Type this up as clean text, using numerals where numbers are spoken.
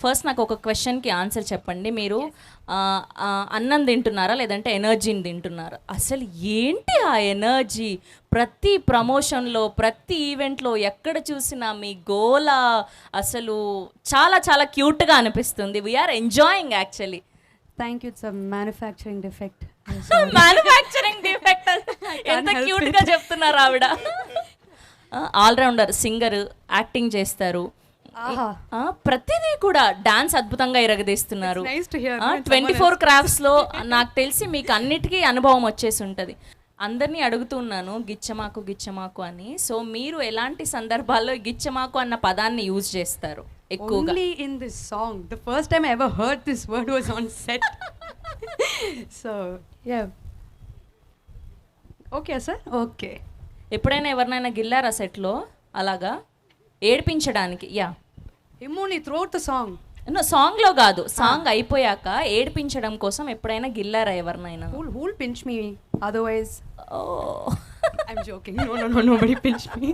First నాకు ఒక క్వశ్చన్కి ఆన్సర్ చెప్పండి. మీరు అన్నం తింటున్నారా లేదంటే ఎనర్జీని తింటున్నారా? అసలు ఏంటి ఆ ఎనర్జీ? ప్రతి ప్రమోషన్లో, ప్రతి ఈవెంట్లో ఎక్కడ చూసినా మీ గోల అసలు చాలా చాలా క్యూట్గా అనిపిస్తుంది. We are enjoying actually. Thank you. It's a manufacturing defect. Manufacturing defect. ఎంత క్యూట్గా చెప్తున్నారు ఆవిడ. ఆల్రౌండర్, సింగర్, యాక్టింగ్ చేస్తారు. ప్రతిదీ కూడా డాన్స్ అద్భుతంగా ఇరగదీస్తున్నారు. 24 క్రాఫ్ట్స్లో నాకు తెలిసి మీకు అన్నిటికీ అనుభవం వచ్చేసి ఉంటుంది. అందరినీ అడుగుతున్నాను గిచ్చమాకు గిచ్చమాకు అని. సో మీరు ఎలాంటి సందర్భాల్లో గిచ్చమాకు అన్న పదాన్ని యూజ్ చేస్తారు ఎక్కువగా? Only in this song. The first time I ever heard this word was on set. So yeah. Okay sir. Okay. ఎప్పుడైనా ఎవరినైనా గిల్లారా సెట్లో అలాగా ఏడిపించడానికి? Yeah, Imoni throughout the song. సాంగ్లో కాదు, సాంగ్ అయిపోయాక ఏడిపించడం కోసం ఎప్పుడైనా గిల్లారా ఎవరినైనా? Who'll pinch me? Otherwise, oh I'm joking. No, nobody pinched me.